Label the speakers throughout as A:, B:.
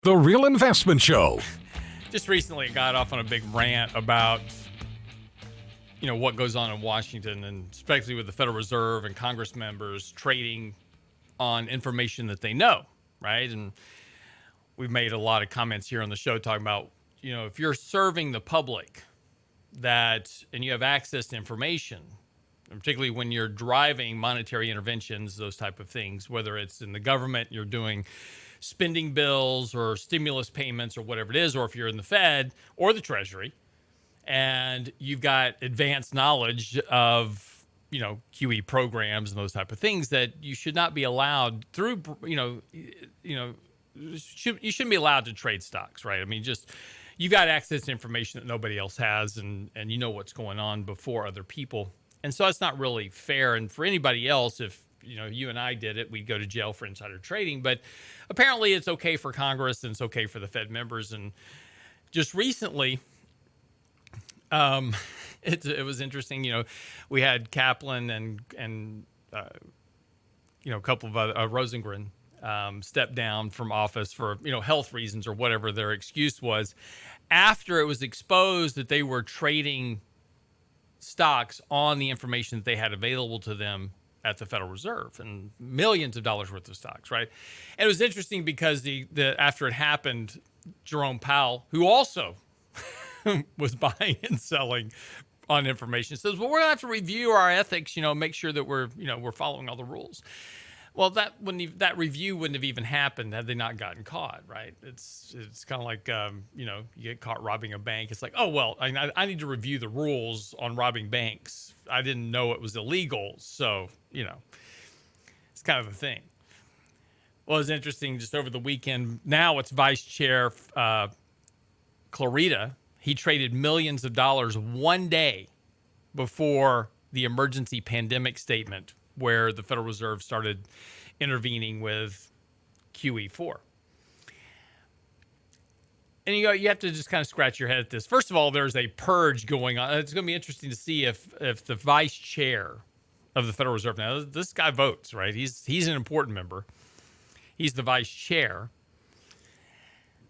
A: The Real Investment Show.
B: Just recently got off on a big rant about, what goes on in Washington, and especially with the Federal Reserve and Congress members trading on information that they know, right? And we've made a lot of comments here on the show talking about, if you're serving the public and you have access to information, and particularly when you're driving monetary interventions, those type of things, whether it's in the government, you're doing spending bills or stimulus payments or whatever it is, or if you're in the Fed or the Treasury, and you've got advanced knowledge of, QE programs and those type of things, that you should not be allowed through, you shouldn't be allowed to trade stocks, right? I mean, just you got access to information that nobody else has, and you know what's going on before other people. And so it's not really fair. And for anybody else, if you and I did it, we'd go to jail for insider trading. But apparently it's okay for Congress and it's okay for the Fed members. And just recently, it was interesting. We had Kaplan and a couple of other, Rosengren stepped down from office for, health reasons or whatever their excuse was, after it was exposed that they were trading stocks on the information that they had available to them at the Federal Reserve, and millions of dollars worth of stocks, right? And it was interesting because the after it happened, Jerome Powell, who also was buying and selling on information, says, well, we're gonna have to review our ethics, make sure that we're following all the rules. Well, that review wouldn't have even happened had they not gotten caught, right? It's kind of like, you get caught robbing a bank. It's like, oh, well, I need to review the rules on robbing banks. I didn't know it was illegal. So, it's kind of a thing. Well, it's interesting, just over the weekend, now it's Vice Chair Clarita. He traded millions of dollars one day before the emergency pandemic statement, where the Federal Reserve started intervening with QE4. And you have to just kind of scratch your head at this. First of all, there's a purge going on. It's going to be interesting to see if the vice chair of the Federal Reserve, now this guy votes, right? He's an important member. He's the vice chair.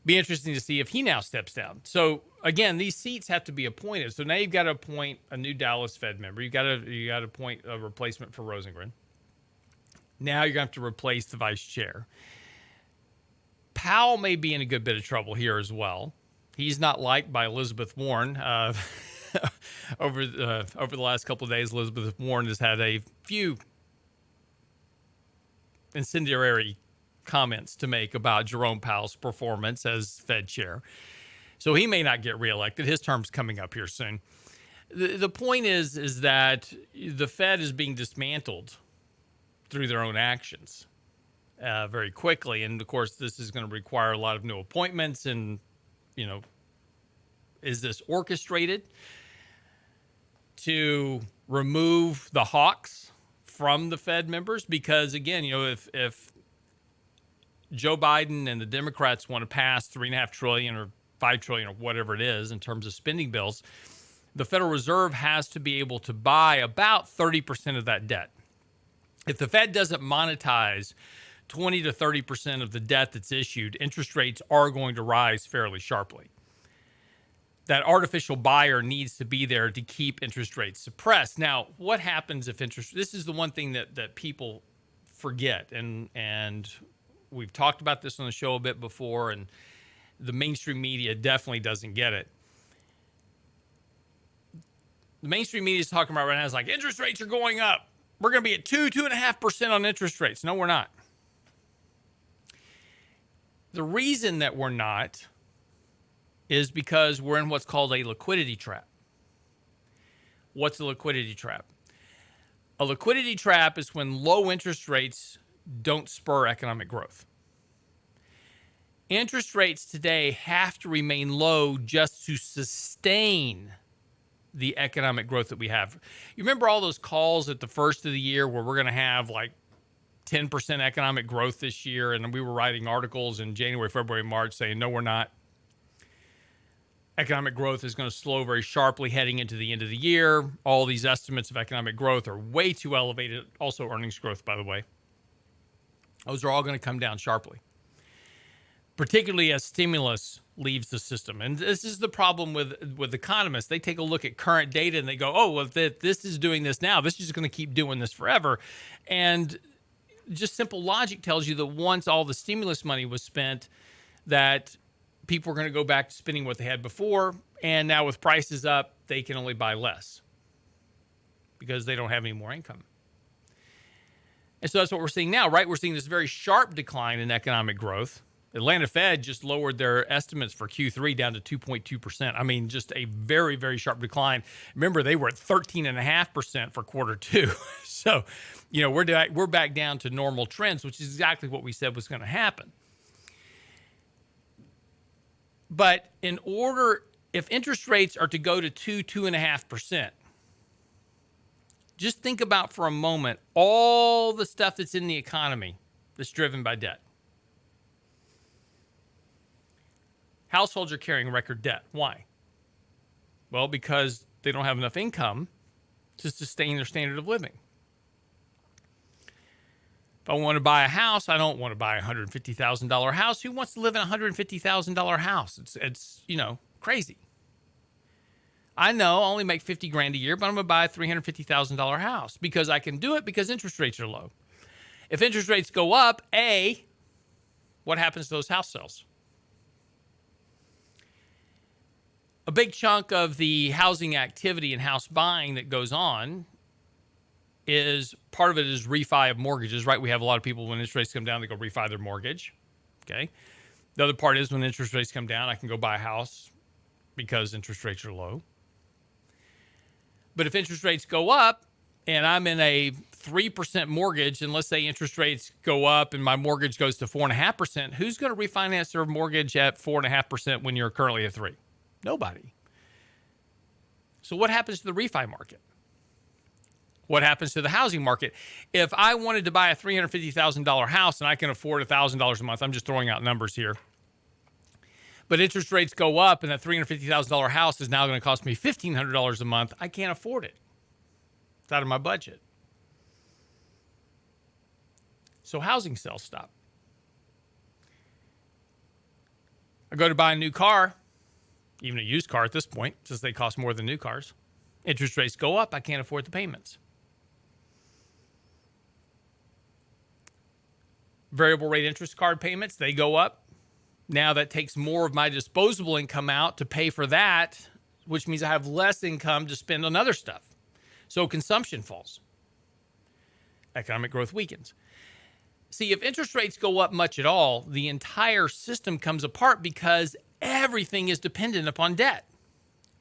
B: Be interesting to see if he now steps down. So again, these seats have to be appointed. So now you've got to appoint a new Dallas Fed member. You got to appoint a replacement for Rosengren. Now you're going to have to replace the vice chair. Powell may be in a good bit of trouble here as well. He's not liked by Elizabeth Warren. Over the last couple of days, Elizabeth Warren has had a few incendiary comments to make about Jerome Powell's performance as Fed chair. So he may not get reelected. His term's coming up here soon. The point is that the Fed is being dismantled through their own actions very quickly. And of course, this is going to require a lot of new appointments. And, is this orchestrated to remove the hawks from the Fed members? Because again, if Joe Biden and the Democrats want to pass $3.5 trillion or $5 trillion or whatever it is in terms of spending bills, the Federal Reserve has to be able to buy about 30% of that debt. If the Fed doesn't monetize 20 to 30% of the debt that's issued, interest rates are going to rise fairly sharply. That artificial buyer needs to be there to keep interest rates suppressed. Now, what happens if this is the one thing that people forget, and we've talked about this on the show a bit before, and the mainstream media definitely doesn't get it. The mainstream media is talking about right now is like, interest rates are going up. We're going to be at 2.5% on interest rates. No, we're not. The reason that we're not is because we're in what's called a liquidity trap. What's a liquidity trap? A liquidity trap is when low interest rates don't spur economic growth. Interest rates today have to remain low just to sustain the economic growth that we have. You remember all those calls at the first of the year where we're going to have like 10% economic growth this year, and we were writing articles in January, February, March saying, no, we're not. Economic growth is going to slow very sharply heading into the end of the year. All these estimates of economic growth are way too elevated. Also earnings growth, by the way. Those are all going to come down sharply. particularly as stimulus leaves the system. And this is the problem with economists. They take a look at current data and they go, oh, well, if this is doing this now, this is just going to keep doing this forever. And just simple logic tells you that once all the stimulus money was spent, that people are going to go back to spending what they had before. And now with prices up, they can only buy less because they don't have any more income. And so that's what we're seeing now, right? We're seeing this very sharp decline in economic growth. Atlanta Fed just lowered their estimates for Q3 down to 2.2%. I mean, just a very, very sharp decline. Remember, they were at 13.5% for quarter two. So, we're back down to normal trends, which is exactly what we said was going to happen. But if interest rates are to go to 2.5%, just think about for a moment all the stuff that's in the economy that's driven by debt. Households are carrying record debt. Why? Well, because they don't have enough income to sustain their standard of living. If I want to buy a house, I don't want to buy a $150,000 house. Who wants to live in a $150,000 house? It's crazy. I know I only make $50,000 a year, but I'm going to buy a $350,000 house because I can do it because interest rates are low. If interest rates go up, what happens to those house sales? A big chunk of the housing activity and house buying that goes on is part of it is refi of mortgages, right? We have a lot of people when interest rates come down, they go refi their mortgage. Okay. The other part is when interest rates come down, I can go buy a house because interest rates are low. But if interest rates go up and I'm in a 3% mortgage, and let's say interest rates go up and my mortgage goes to 4.5%, who's going to refinance their mortgage at 4.5% when you're currently at 3%? Nobody. So what happens to the refi market? What happens to the housing market? If I wanted to buy a $350,000 house and I can afford $1,000 a month, I'm just throwing out numbers here. But interest rates go up and that $350,000 house is now going to cost me $1,500 a month. I can't afford it. It's out of my budget. So housing sales stop. I go to buy a new car, even a used car at this point, since they cost more than new cars. Interest rates go up. I can't afford the payments. Variable rate interest card payments, they go up. Now that takes more of my disposable income out to pay for that, which means I have less income to spend on other stuff. So consumption falls. Economic growth weakens. See, if interest rates go up much at all, the entire system comes apart because everything is dependent upon debt.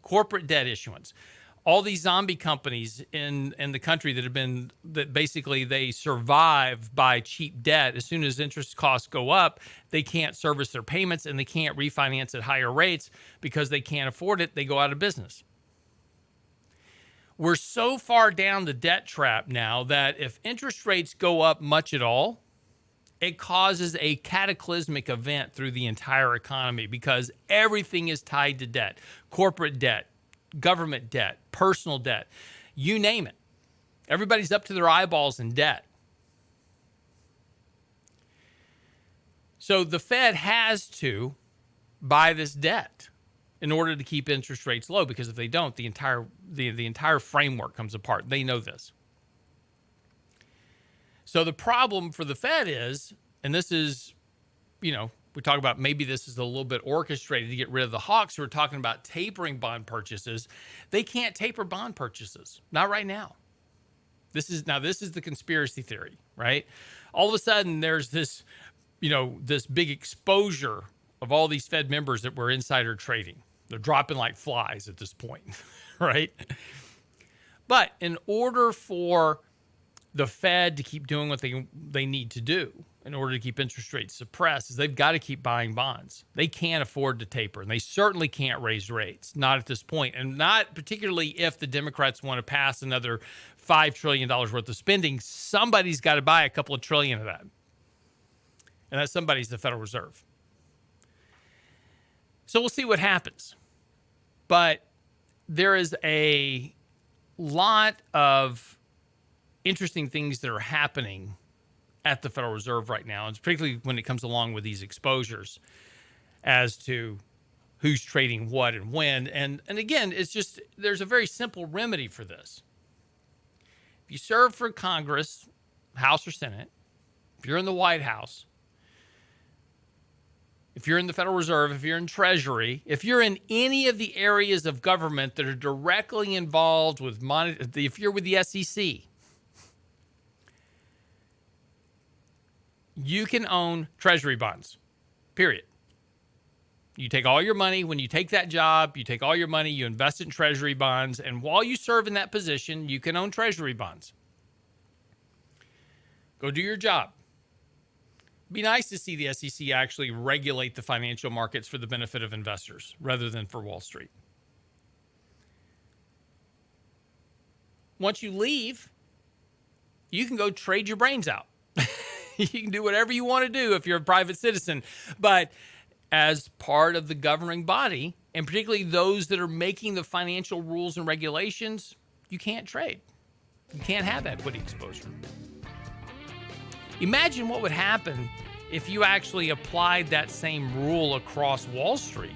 B: Corporate debt issuance. All these zombie companies in the country that basically they survive by cheap debt. As soon as interest costs go up, they can't service their payments and they can't refinance at higher rates because they can't afford it. They go out of business. We're so far down the debt trap now that if interest rates go up much at all, it causes a cataclysmic event through the entire economy because everything is tied to debt. Corporate debt, government debt, personal debt, you name it. Everybody's up to their eyeballs in debt. So the Fed has to buy this debt in order to keep interest rates low, because if they don't, the entire framework comes apart. They know this. So the problem for the Fed is, and this is, we talk about maybe this is a little bit orchestrated to get rid of the hawks who are talking about tapering bond purchases. They can't taper bond purchases. Not right now. This is the conspiracy theory, right? All of a sudden there's this, this big exposure of all these Fed members that were insider trading. They're dropping like flies at this point, right? But in order for the Fed to keep doing what they need to do in order to keep interest rates suppressed, is they've got to keep buying bonds. They can't afford to taper, and they certainly can't raise rates, not at this point, and not particularly if the Democrats want to pass another $5 trillion worth of spending. Somebody's got to buy a couple of trillion of that, and that somebody's the Federal Reserve. So we'll see what happens. But there is a lot of interesting things that are happening at the Federal Reserve right now, and particularly when it comes along with these exposures. as to who's trading what and when. And again, it's just, there's a very simple remedy for this. If you serve for Congress, House or Senate, if you're in the White House, if you're in the Federal Reserve, if you're in Treasury, if you're in any of the areas of government that are directly involved with if you're with the SEC, you can own Treasury bonds, period. You take all your money. When you take that job, you take all your money, you invest it in Treasury bonds, and while you serve in that position, you can own Treasury bonds. Go do your job. Be nice to see the SEC actually regulate the financial markets for the benefit of investors rather than for Wall Street. Once you leave, you can go trade your brains out. You can do whatever you want to do if you're a private citizen. But as part of the governing body, and particularly those that are making the financial rules and regulations, you can't trade. You can't have equity exposure. Imagine what would happen if you actually applied that same rule across Wall Street,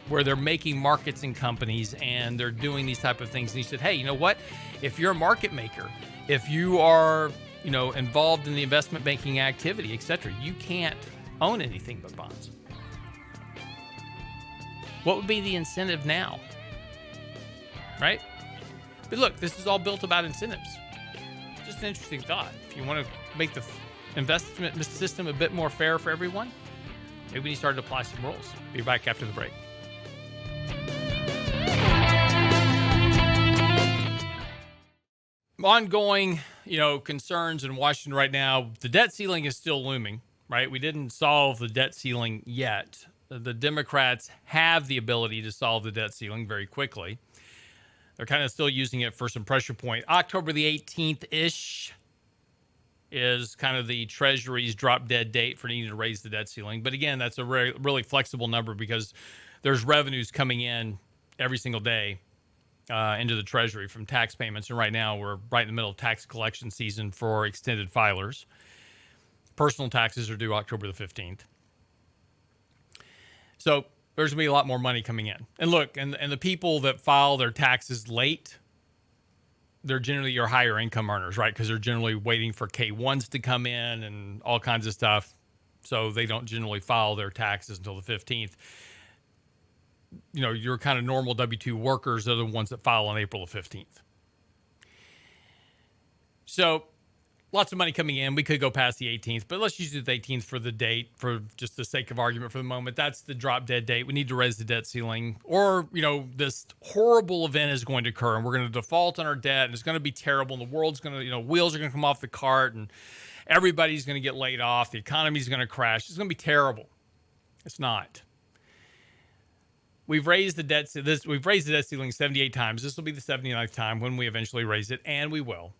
B: where they're making markets in companies and they're doing these type of things. And you said, hey, you know what? If you're a market maker, if you are, involved in the investment banking activity, et cetera, you can't own anything but bonds. What would be the incentive now? Right? But look, this is all built about incentives. Just an interesting thought. If you want to make the investment system a bit more fair for everyone, maybe we need to start to apply some rules. Be back after the break. Ongoing, concerns in Washington right now. The debt ceiling is still looming, right? We didn't solve the debt ceiling yet. The Democrats have the ability to solve the debt ceiling very quickly. They're kind of still using it for some pressure point. October the 18th-ish is kind of the Treasury's drop dead date for needing to raise the debt ceiling. But again, that's a really flexible number because there's revenues coming in every single day into the Treasury from tax payments. And right now we're right in the middle of tax collection season for extended filers. Personal taxes are due October the 15th. So there's going to be a lot more money coming in. And look, and the people that file their taxes late, they're generally your higher income earners, right? Because they're generally waiting for K-1s to come in and all kinds of stuff. So they don't generally file their taxes until the 15th. Your kind of normal W-2 workers are the ones that file on April the 15th. So lots of money coming in. We could go past the 18th, but let's use the 18th for the date for just the sake of argument for the moment. That's the drop dead date. We need to raise the debt ceiling, or, this horrible event is going to occur and we're going to default on our debt and it's going to be terrible. And the world's going to, wheels are going to come off the cart and everybody's going to get laid off. The economy's going to crash. It's going to be terrible. It's not. We've raised the debt ceiling 78 times. This will be the 79th time when we eventually raise it, and we will.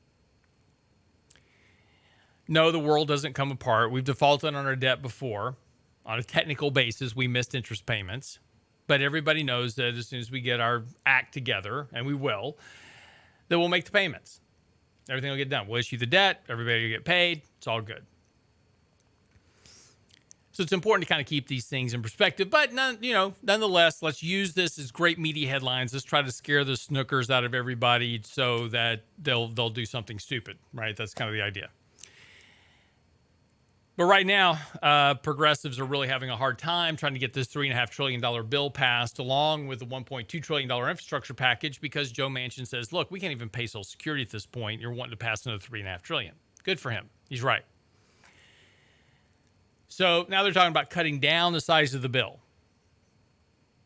B: No, the world doesn't come apart. We've defaulted on our debt before. On a technical basis, we missed interest payments. But everybody knows that as soon as we get our act together, and we will, then we'll make the payments. Everything will get done. We'll issue the debt. Everybody will get paid. It's all good. So it's important to kind of keep these things in perspective. But, nonetheless, let's use this as great media headlines. Let's try to scare the snookers out of everybody so that they'll do something stupid, right? That's kind of the idea. But right now, progressives are really having a hard time trying to get this $3.5 trillion bill passed along with the $1.2 trillion infrastructure package because Joe Manchin says, look, we can't even pay Social Security at this point. You're wanting to pass another $3.5 trillion. Good for him. He's right. So now they're talking about cutting down the size of the bill.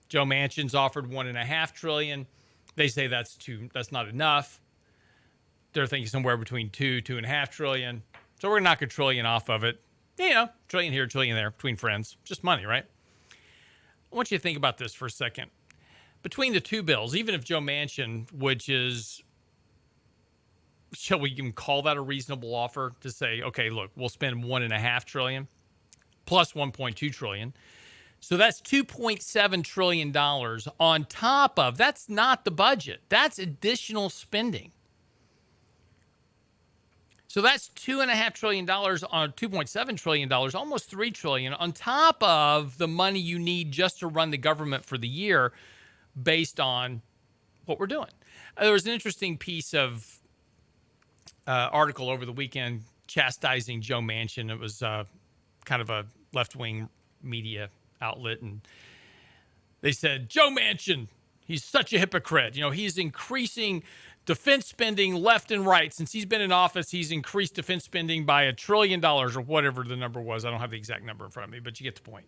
B: Joe Manchin's offered $1.5 trillion. They say that's not enough. They're thinking somewhere between $2.5 trillion. So we're going to knock $1 trillion off of it. Trillion here, trillion there, between friends. Just money, right? I want you to think about this for a second. Between the two bills, even if Joe Manchin, which is, shall we even call that a reasonable offer to say, okay, look, we'll spend $1.5 trillion plus $1.2 trillion. So that's $2.7 trillion on top of, that's not the budget. That's additional spending. So that's $2.5 trillion on $2.7 trillion, almost $3 trillion on top of the money you need just to run the government for the year based on what we're doing. There was an interesting piece of article over the weekend chastising Joe Manchin. It was kind of a left-wing media outlet, and they said, Joe Manchin, he's such a hypocrite. You know, he's increasing defense spending left and right. Since he's been in office, he's increased defense spending by $1 trillion or whatever the number was. I don't have the exact number in front of me, but you get the point.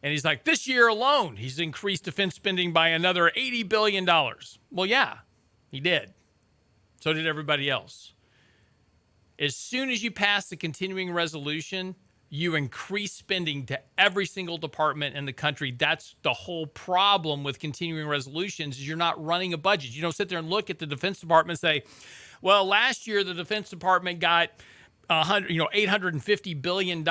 B: And he's like, this year alone, he's increased defense spending by another $80 billion. Well, yeah, he did. So did everybody else. As soon as you pass the continuing resolution, you increase spending to every single department in the country. That's the whole problem with continuing resolutions is you're not running a budget. You don't sit there and look at the Defense Department and say, well, last year the Defense Department got $850 billion.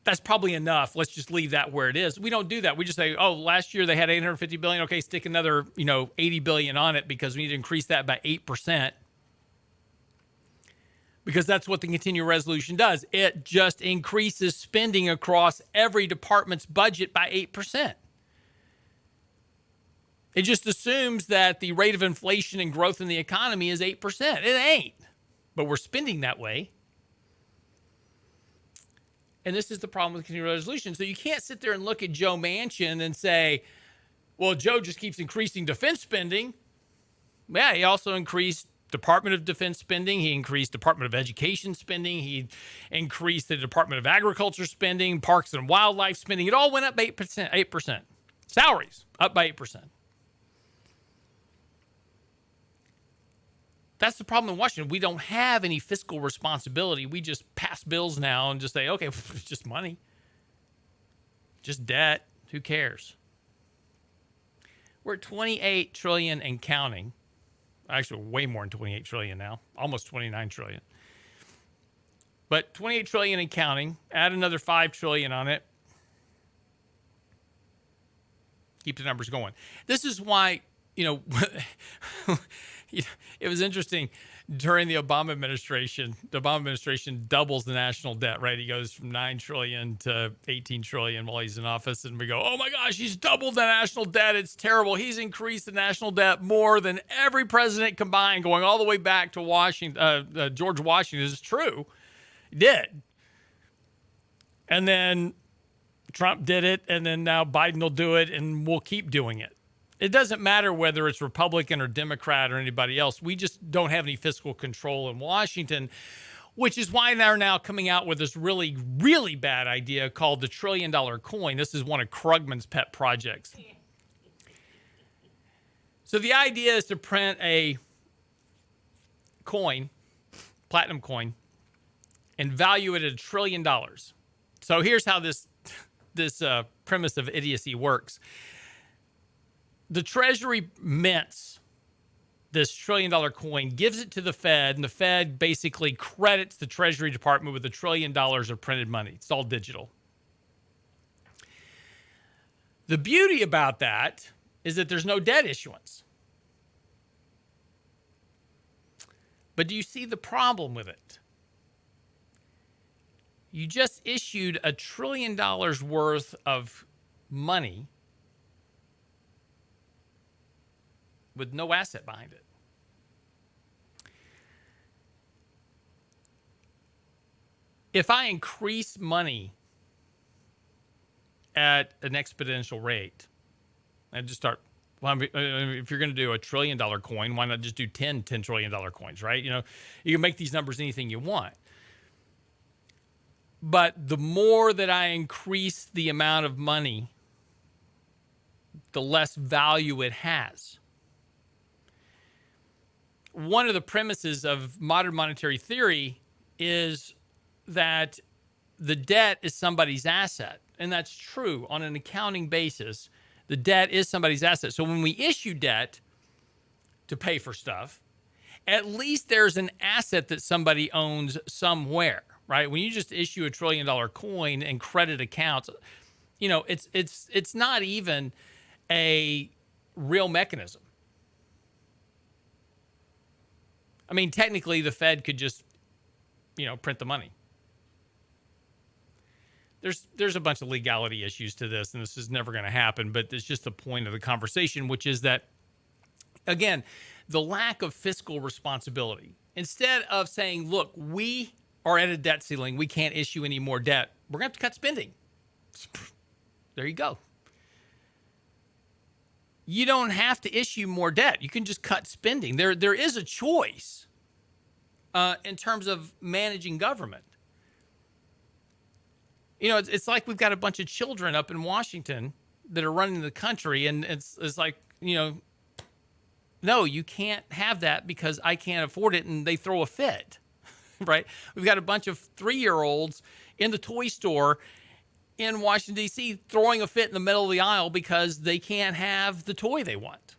B: That's probably enough. Let's just leave that where it is. We don't do that. We just say, oh, last year they had $850 billion. Okay, stick another, $80 billion on it because we need to increase that by 8%. Because that's what the continuing resolution does. It just increases spending across every department's budget by 8%. It just assumes that the rate of inflation and growth in the economy is 8%. It ain't. But we're spending that way. And this is the problem with continuing resolution. So you can't sit there and look at Joe Manchin and say, well, Joe just keeps increasing defense spending. Yeah, he also increased Department of Defense spending. He increased Department of Education spending. He increased the Department of Agriculture spending, Parks and Wildlife spending. It all went up 8%. Salaries up by 8%. That's the problem in Washington. We don't have any fiscal responsibility. We just pass bills now and just say, okay, it's just money. Just debt. Who cares? We're at $28 trillion and counting. Actually, way more than 28 trillion now, almost 29 trillion. But 28 trillion and counting, add another 5 trillion on it. Keep the numbers going. This is why, it was interesting during the Obama administration. The Obama administration doubles the national debt, right? He goes from 9 trillion to 18 trillion while he's in office. And we go, oh my gosh, he's doubled the national debt. It's terrible. He's increased the national debt more than every president combined, going all the way back to Washington. George Washington. Is true. He did. And then Trump did it. And then now Biden will do it. And we'll keep doing it. It doesn't matter whether it's Republican or Democrat or anybody else. We just don't have any fiscal control in Washington, which is why they're now coming out with this really, really bad idea called the $1 trillion coin. This is one of Krugman's pet projects. So the idea is to print a coin, platinum coin, and value it at $1 trillion. So here's how this premise of idiocy works. The Treasury mints this $1 trillion coin, gives it to the Fed, and the Fed basically credits the Treasury Department with $1 trillion of printed money. It's all digital. The beauty about that is that there's no debt issuance. But do you see the problem with it? You just issued $1 trillion worth of money with no asset behind it. If I increase money at an exponential rate, and just start, if you're going to do $1 trillion coin, why not just do 10 $10 trillion coins, right? You can make these numbers anything you want. But the more that I increase the amount of money, the less value it has. One of the premises of modern monetary theory is that the debt is somebody's asset. And that's true on an accounting basis. The debt is somebody's asset. So when we issue debt to pay for stuff, at least there's an asset that somebody owns somewhere, right? When you just issue $1 trillion coin and credit accounts, it's not even a real mechanism. I mean, technically, the Fed could just, print the money. There's a bunch of legality issues to this, and this is never going to happen, but it's just the point of the conversation, which is that, again, the lack of fiscal responsibility. Instead of saying, look, we are at a debt ceiling, we can't issue any more debt, we're going to have to cut spending. There you go. You don't have to issue more debt. You can just cut spending. There is a choice in terms of managing government. It's like we've got a bunch of children up in Washington that are running the country, and it's like, no, you can't have that because I can't afford it, and they throw a fit, right? We've got a bunch of 3-year-olds in the toy store in Washington, D.C. throwing a fit in the middle of the aisle because they can't have the toy they want.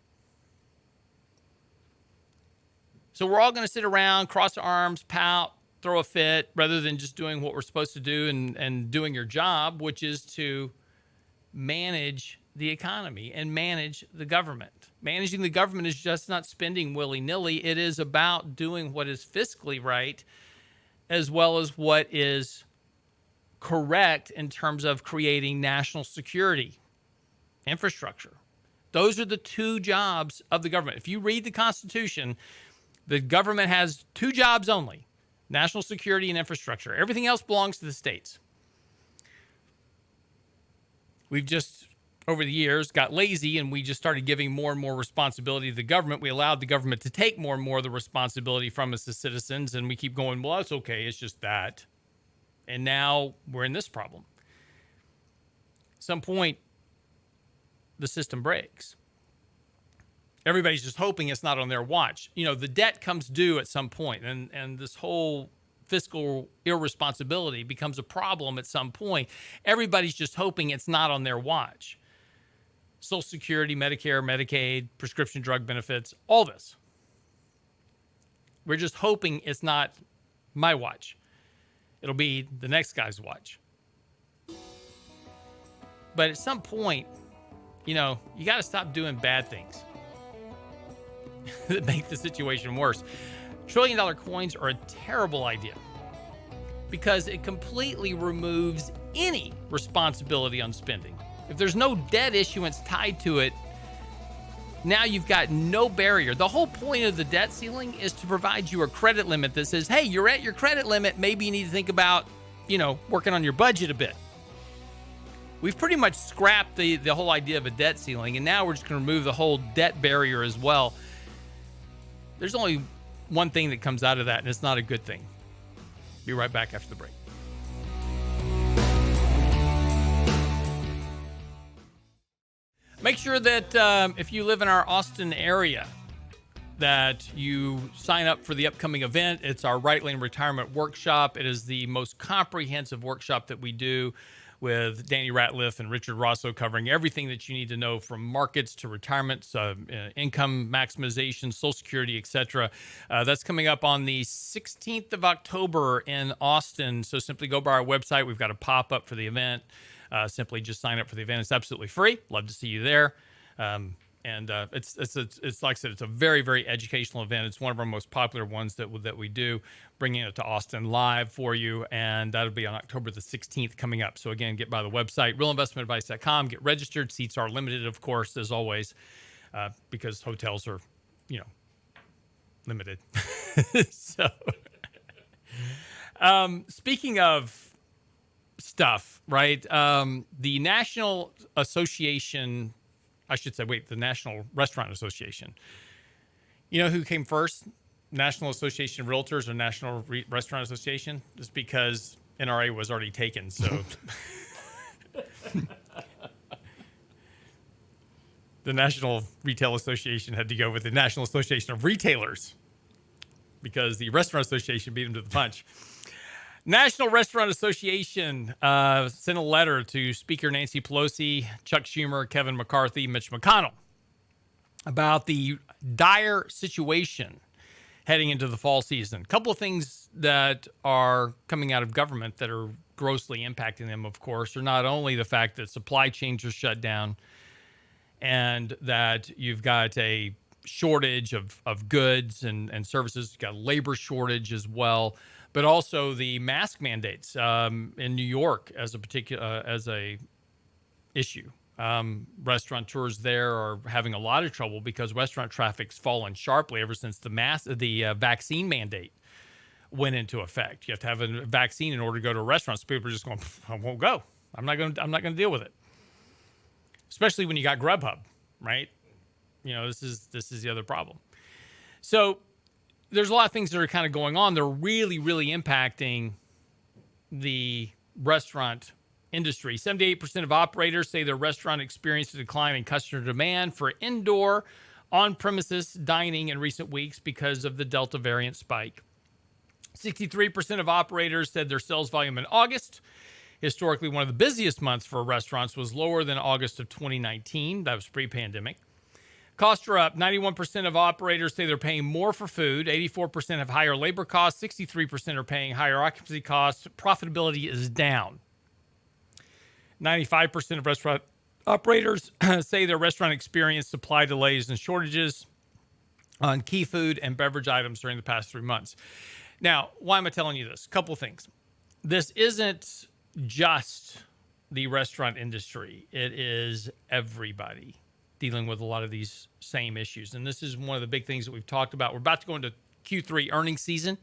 B: So we're all going to sit around, cross our arms, pout, throw a fit, rather than just doing what we're supposed to do and doing your job, which is to manage the economy and manage the government. Managing the government is just not spending willy-nilly. It is about doing what is fiscally right, as well as what is correct in terms of creating national security, infrastructure. Those are the two jobs of the government. If you read the Constitution, the government has two jobs only: national security and infrastructure. Everything else belongs to the states. We've just, over the years, got lazy, and we just started giving more and more responsibility to the government. We allowed the government to take more and more of the responsibility from us as citizens, and we keep going, well, that's okay, it's just that. And now we're in this problem. At some point, the system breaks. Everybody's just hoping it's not on their watch. The debt comes due at some point, and this whole fiscal irresponsibility becomes a problem at some point. Everybody's just hoping it's not on their watch. Social Security, Medicare, Medicaid, prescription drug benefits, all this. We're just hoping it's not my watch. It'll be the next guy's watch. But at some point, you got to stop doing bad things that make the situation worse. $1 trillion coins are a terrible idea because it completely removes any responsibility on spending. If there's no debt issuance tied to it, now you've got no barrier. The whole point of the debt ceiling is to provide you a credit limit that says, hey, you're at your credit limit. Maybe you need to think about, working on your budget a bit. We've pretty much scrapped the whole idea of a debt ceiling, and now we're just going to remove the whole debt barrier as well. There's only one thing that comes out of that, and it's not a good thing. Be right back after the break. Make sure that if you live in our Austin area, that you sign up for the upcoming event. It's our Right Lane Retirement Workshop. It is the most comprehensive workshop that we do, with Danny Ratliff and Richard Rosso covering everything that you need to know, from markets to retirements, income maximization, Social Security, etc. That's coming up on the 16th of October in Austin. So simply go by our website. We've got a pop-up for the event. Simply just sign up for the event. It's absolutely free. Love to see you there. It's like I said, it's a very, very educational event. It's one of our most popular ones that we do, bringing it to Austin live for you. And that'll be on October the 16th coming up. So again, get by the website, realinvestmentadvice.com, get registered. Seats are limited, of course, as always, because hotels are, limited. So, speaking of stuff, right? The National Association, the National Restaurant Association. You know who came first? National Association of Realtors or National Restaurant Association? Just because NRA was already taken, so. The National Retail Association had to go with the National Association of Retailers because the Restaurant Association beat them to the punch. National Restaurant Association sent a letter to Speaker Nancy Pelosi, Chuck Schumer, Kevin McCarthy, Mitch McConnell about the dire situation heading into the fall season. A couple of things that are coming out of government that are grossly impacting them, of course, are not only the fact that supply chains are shut down and that you've got a shortage of goods and services. You've got labor shortage as well, but also the mask mandates in New York as a issue. Restaurateurs there are having a lot of trouble because restaurant traffic's fallen sharply ever since the vaccine mandate went into effect. You have to have a vaccine in order to go to a restaurant. So people are just going, I won't go. I'm not going to deal with it. Especially when you got Grubhub, right? This is the other problem. So there's a lot of things that are kind of going on. They're really, really impacting the restaurant industry. 78% of operators say their restaurant experienced a decline in customer demand for indoor, on-premises dining in recent weeks because of the Delta variant spike. 63% of operators said their sales volume in August, historically one of the busiest months for restaurants, was lower than August of 2019. That was pre-pandemic. Costs are up. 91% of operators say they're paying more for food. 84% have higher labor costs. 63% are paying higher occupancy costs. Profitability is down. 95% of restaurant operators say their restaurant experienced supply delays and shortages on key food and beverage items during the past 3 months. Now, why am I telling you this? A couple of things. This isn't just the restaurant industry. It is everybody dealing with a lot of these same issues. And this is one of the big things that we've talked about. We're about to go into Q3 earnings season.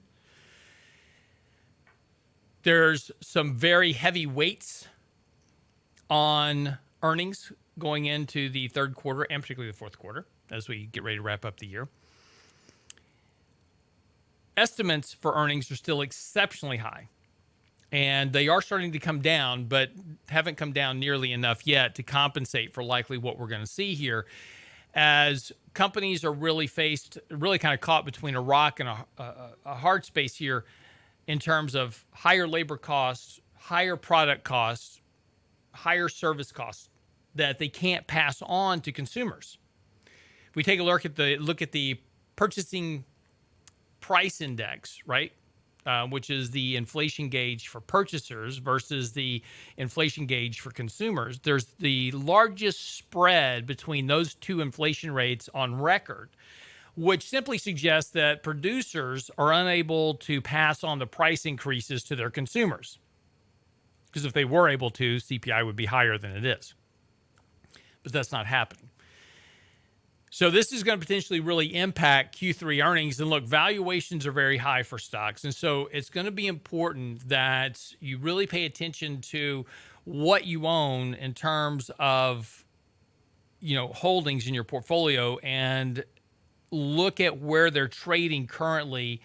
B: There's some very heavy weights on earnings going into the third quarter and particularly the fourth quarter as we get ready to wrap up the year. Estimates for earnings are still exceptionally high, and they are starting to come down, but haven't come down nearly enough yet to compensate for likely what we're going to see here, as companies are really kind of caught between a rock and a hard space here in terms of higher labor costs, higher product costs, higher service costs that they can't pass on to consumers. If we take a look at the purchasing price index, right, which is the inflation gauge for purchasers versus the inflation gauge for consumers, there's the largest spread between those two inflation rates on record, which simply suggests that producers are unable to pass on the price increases to their consumers. Because if they were able to, CPI would be higher than it is. But that's not happening. So this is going to potentially really impact Q3 earnings. And look, valuations are very high for stocks. And so it's going to be important that you really pay attention to what you own in terms of, holdings in your portfolio and look at where they're trading currently,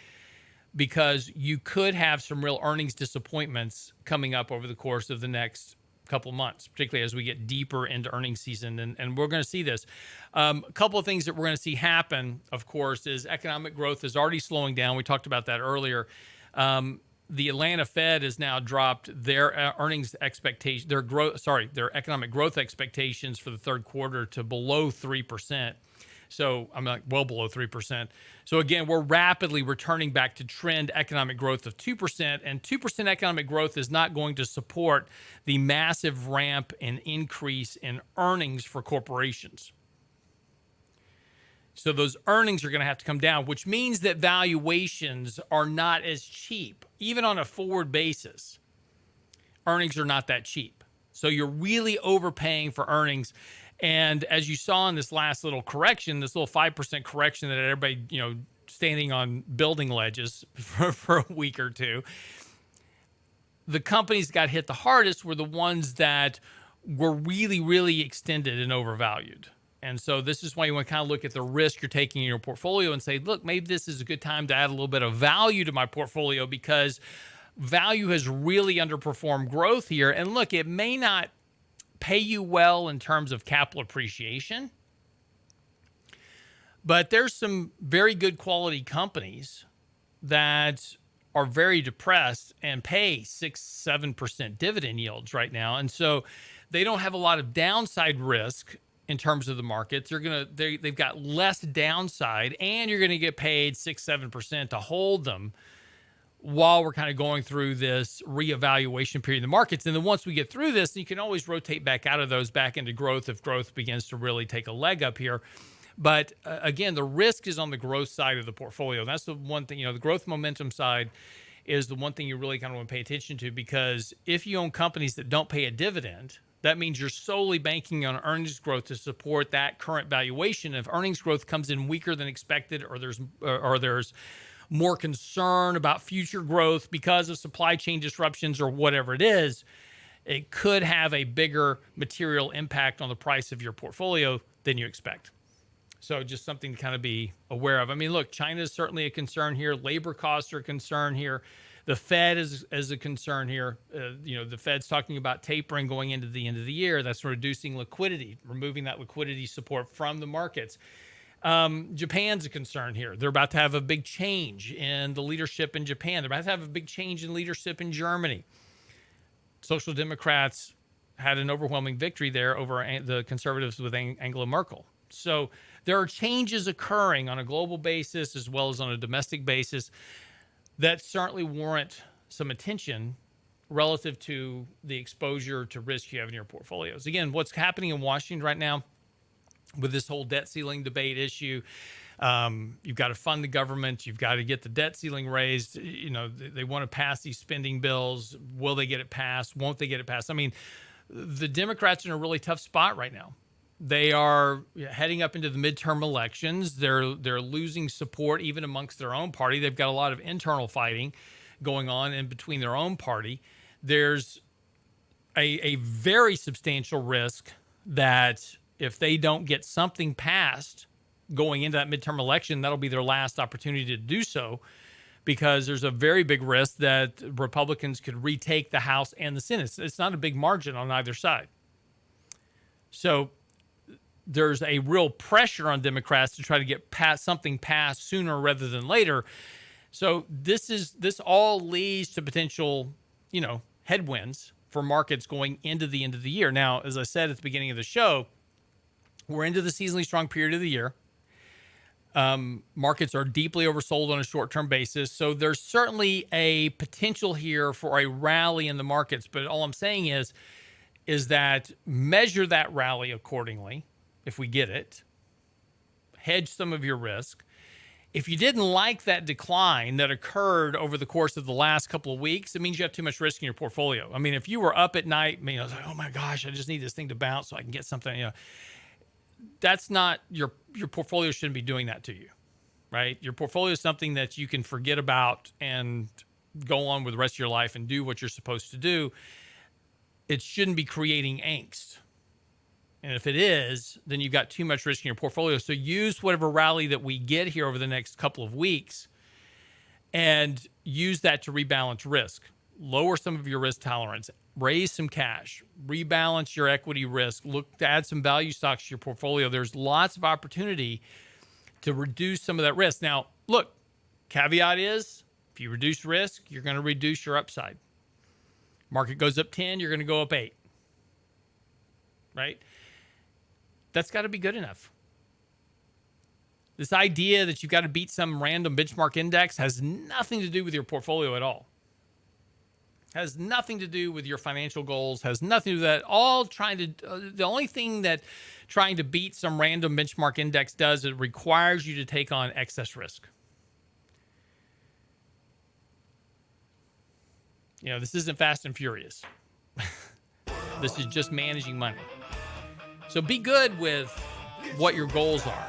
B: because you could have some real earnings disappointments coming up over the course of the next couple months, particularly as we get deeper into earnings season. And we're going to see this. A couple of things that we're going to see happen, of course, is economic growth is already slowing down. We talked about that earlier. The Atlanta Fed has now dropped their earnings expectation, their economic growth expectations for the third quarter to below 3%. So I'm like well below 3%. So again, we're rapidly returning back to trend economic growth of 2%, and 2% economic growth is not going to support the massive ramp and increase in earnings for corporations. So those earnings are going to have to come down, which means that valuations are not as cheap. Even on a forward basis, earnings are not that cheap. So you're really overpaying for earnings. And as you saw in this last little correction, this little 5% correction that everybody, standing on building ledges for a week or two, the companies that got hit the hardest were the ones that were really, really extended and overvalued. And so this is why you want to kind of look at the risk you're taking in your portfolio and say, look, maybe this is a good time to add a little bit of value to my portfolio, because value has really underperformed growth here. And look, it may not pay you well in terms of capital appreciation, but there's some very good quality companies that are very depressed and pay 6-7% dividend yields right now. And so they don't have a lot of downside risk in terms of the market. They've got less downside, and you're going to get paid 6-7% to hold them while we're kind of going through this reevaluation period in the markets. And then once we get through this, you can always rotate back out of those back into growth if growth begins to really take a leg up here. But again, the risk is on the growth side of the portfolio. That's the one thing, the growth momentum side is the one thing you really kind of want to pay attention to, because if you own companies that don't pay a dividend, that means you're solely banking on earnings growth to support that current valuation. If earnings growth comes in weaker than expected, or there's more concern about future growth because of supply chain disruptions or whatever it is, it could have a bigger material impact on the price of your portfolio than you expect. So just something to kind of be aware of. I mean, look, China is certainly a concern here. Labor costs are a concern here. The Fed is a concern here. The Fed's talking about tapering going into the end of the year. That's reducing liquidity, removing that liquidity support from the markets. Japan's a concern here. They're about to have a big change in the leadership in Japan. They're about to have a big change in leadership in Germany. Social Democrats had an overwhelming victory there over the conservatives with Angela Merkel. So there are changes occurring on a global basis as well as on a domestic basis that certainly warrant some attention relative to the exposure to risk you have in your portfolios. Again, what's happening in Washington right now with this whole debt ceiling debate issue, you've got to fund the government. You've got to get the debt ceiling raised. They want to pass these spending bills. Will they get it passed? Won't they get it passed? I mean, the Democrats are in a really tough spot right now. They are heading up into the midterm elections. They're losing support even amongst their own party. They've got a lot of internal fighting going on in between their own party. There's a very substantial risk that if they don't get something passed going into that midterm election, that'll be their last opportunity to do so, because there's a very big risk that Republicans could retake the House and the Senate. It's not a big margin on either side. So there's a real pressure on Democrats to try to get something passed sooner rather than later. So this all leads to potential, headwinds for markets going into the end of the year. Now, as I said at the beginning of the show, we're into the seasonally strong period of the year. Markets are deeply oversold on a short-term basis. So there's certainly a potential here for a rally in the markets. But all I'm saying is that measure that rally accordingly. If we get it, hedge some of your risk. If you didn't like that decline that occurred over the course of the last couple of weeks, it means you have too much risk in your portfolio. I mean, if you were up at night, I was like, oh my gosh, I just need this thing to bounce so I can get something, that's not your portfolio shouldn't be doing that to you, right? Your portfolio is something that you can forget about and go on with the rest of your life and do what you're supposed to do. It shouldn't be creating angst. And if it is, then you've got too much risk in your portfolio. So use whatever rally that we get here over the next couple of weeks and use that to rebalance risk. Lower some of your risk tolerance, raise some cash, rebalance your equity risk, look to add some value stocks to your portfolio. There's lots of opportunity to reduce some of that risk. Now, look, caveat is if you reduce risk, you're going to reduce your upside. Market goes up 10, you're going to go up 8, right? That's got to be good enough. This idea that you've got to beat some random benchmark index has nothing to do with your portfolio at all. Has nothing to do with your financial goals, has nothing to do with that. The only thing that trying to beat some random benchmark index does, it requires you to take on excess risk. This isn't Fast and Furious. This is just managing money. So be good with what your goals are.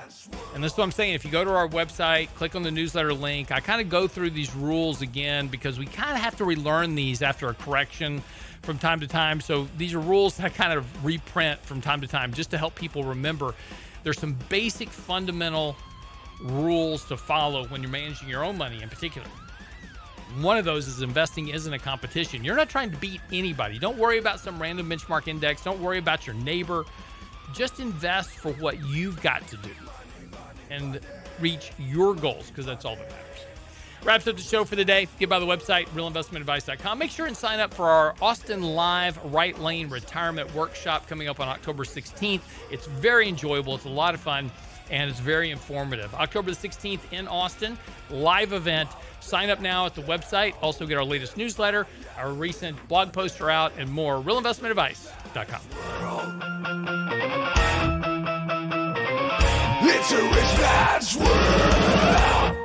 B: And that's what I'm saying. If you go to our website, click on the newsletter link, I kind of go through these rules again because we kind of have to relearn these after a correction from time to time. So these are rules that I kind of reprint from time to time just to help people remember. There's some basic fundamental rules to follow when you're managing your own money in particular. One of those is investing isn't a competition. You're not trying to beat anybody. Don't worry about some random benchmark index. Don't worry about your neighbor. Just invest for what you've got to do and reach your goals, because that's all that matters. Wraps up the show for the day. Get by the website, realinvestmentadvice.com. Make sure and sign up for our Austin Live Right Lane Retirement Workshop coming up on October 16th. It's very enjoyable. It's a lot of fun, and it's very informative. October the 16th in Austin, live event. Sign up now at the website. Also get our latest newsletter, our recent blog posts are out, and more. realinvestmentadvice.com.
C: It's a rich man's world.